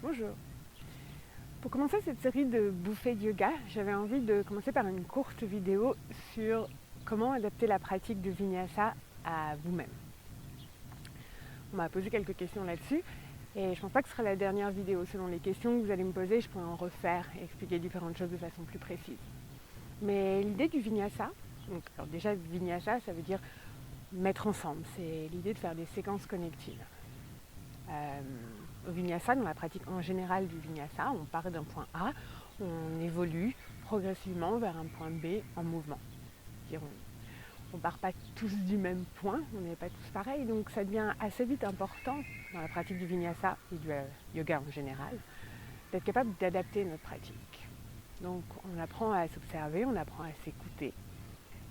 Bonjour. Pour commencer cette série de bouffées de yoga, j'avais envie de commencer par une courte vidéo sur comment adapter la pratique de Vinyasa à vous-même. On m'a posé quelques questions là-dessus et je pense pas que ce sera la dernière vidéo. Selon les questions que vous allez me poser, je pourrais en refaire et expliquer différentes choses de façon plus précise. Mais l'idée du Vinyasa, alors déjà Vinyasa, ça veut dire mettre ensemble, c'est l'idée de faire des séquences connectives. Au Vinyasa, dans la pratique en général du Vinyasa, on part d'un point A, on évolue progressivement vers un point B en mouvement. On ne part pas tous du même point, on n'est pas tous pareils, donc ça devient assez vite important dans la pratique du Vinyasa et du yoga en général, d'être capable d'adapter notre pratique. Donc on apprend à s'observer, on apprend à s'écouter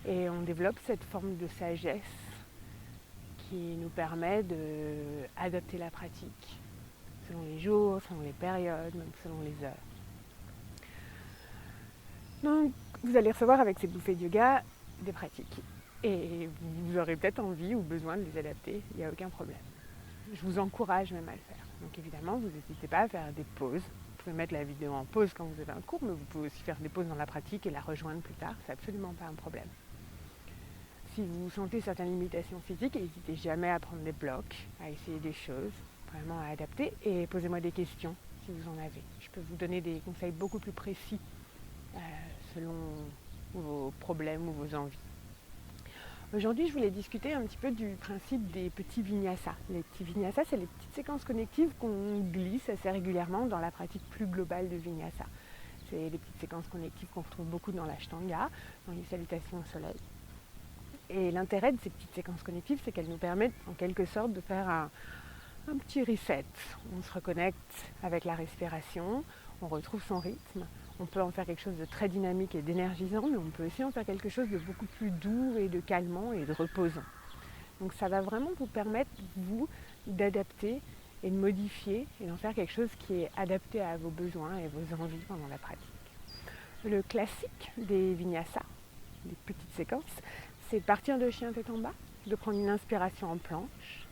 et on développe cette forme de sagesse qui nous permet d'adapter la pratique selon les jours, selon les périodes, même selon les heures. Donc vous allez recevoir avec ces bouffées de yoga des pratiques et vous aurez peut-être envie ou besoin de les adapter, il n'y a aucun problème. Je vous encourage même à le faire. Donc évidemment, vous n'hésitez pas à faire des pauses. Vous pouvez mettre la vidéo en pause quand vous avez un cours, mais vous pouvez aussi faire des pauses dans la pratique et la rejoindre plus tard, c'est absolument pas un problème. Si vous sentez certaines limitations physiques, n'hésitez jamais à prendre des blocs, à essayer des choses, vraiment à adapter et posez-moi des questions si vous en avez. Je peux vous donner des conseils beaucoup plus précis selon vos problèmes ou vos envies. Aujourd'hui, je voulais discuter un petit peu du principe des petits vinyasas. Les petits vinyasas, c'est les petites séquences connectives qu'on glisse assez régulièrement dans la pratique plus globale de vinyasa. C'est les petites séquences connectives qu'on retrouve beaucoup dans l'ashtanga, dans les salutations au soleil. Et l'intérêt de ces petites séquences connectives, c'est qu'elles nous permettent en quelque sorte de faire un petit reset. On se reconnecte avec la respiration, on retrouve son rythme. On peut en faire quelque chose de très dynamique et d'énergisant, mais on peut aussi en faire quelque chose de beaucoup plus doux et de calmant et de reposant. Donc ça va vraiment vous permettre, vous, d'adapter et de modifier et d'en faire quelque chose qui est adapté à vos besoins et vos envies pendant la pratique. Le classique des vinyasas, des petites séquences, c'est de partir de chien tête en bas, de prendre une inspiration en planche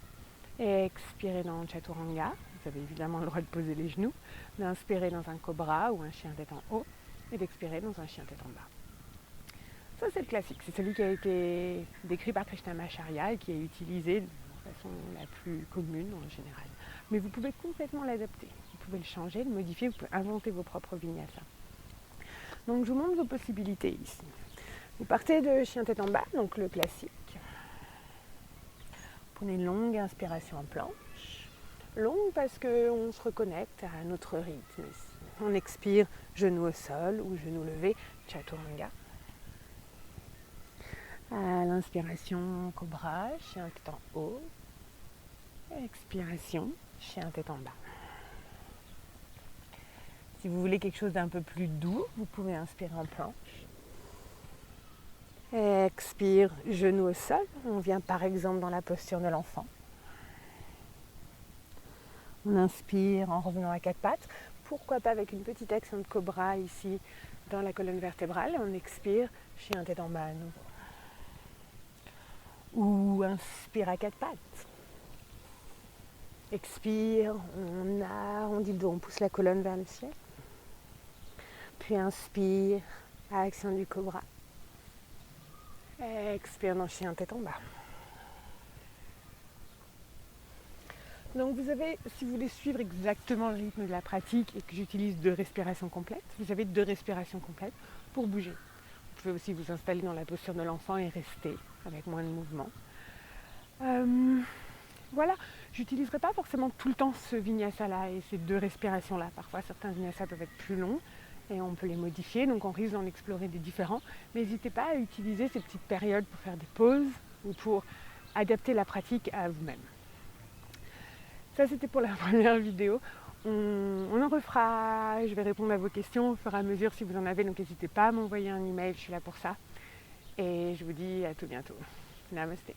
et expirer dans Chaturanga. Vous avez évidemment le droit de poser les genoux, d'inspirer dans un cobra ou un chien tête en haut et d'expirer dans un chien tête en bas. Ça c'est le classique, c'est celui qui a été décrit par Krishnamacharya et qui est utilisé de façon la plus commune en général. Mais vous pouvez complètement l'adapter, vous pouvez le changer, le modifier, vous pouvez inventer vos propres vinyasas. Donc je vous montre vos possibilités ici. Vous partez de chien tête en bas, donc le classique. Prenez une longue inspiration en planche. Longue parce qu'on se reconnecte à notre rythme ici. On expire genou au sol ou genou levé, Chaturanga. À l'inspiration, cobra, chien tête en haut. Expiration, chien tête en bas. Si vous voulez quelque chose d'un peu plus doux, vous pouvez inspirer en planche. Expire, genou au sol. On vient par exemple dans la posture de l'enfant. On inspire en revenant à quatre pattes. Pourquoi pas avec une petite action de cobra ici dans la colonne vertébrale. On expire, chien tête en bas à nouveau. Ou inspire à quatre pattes. Expire, on arrondit le dos, on pousse la colonne vers le ciel. Puis inspire, action du cobra. Expire dans chien tête en bas. Donc vous avez, si vous voulez suivre exactement le rythme de la pratique et que j'utilise 2 respirations complètes, vous avez 2 respirations complètes pour bouger. Vous pouvez aussi vous installer dans la posture de l'enfant et rester avec moins de mouvement. Voilà, j'utiliserai pas forcément tout le temps ce vinyasa-là et ces 2 respirations-là. Parfois certains vinyasas peuvent être plus longs et on peut les modifier, donc on risque d'en explorer des différents. Mais n'hésitez pas à utiliser ces petites périodes pour faire des pauses ou pour adapter la pratique à vous-même. Ça c'était pour la première vidéo. On en refera, je vais répondre à vos questions au fur et à mesure si vous en avez, donc n'hésitez pas à m'envoyer un email, je suis là pour ça. Et je vous dis à tout bientôt. Namaste.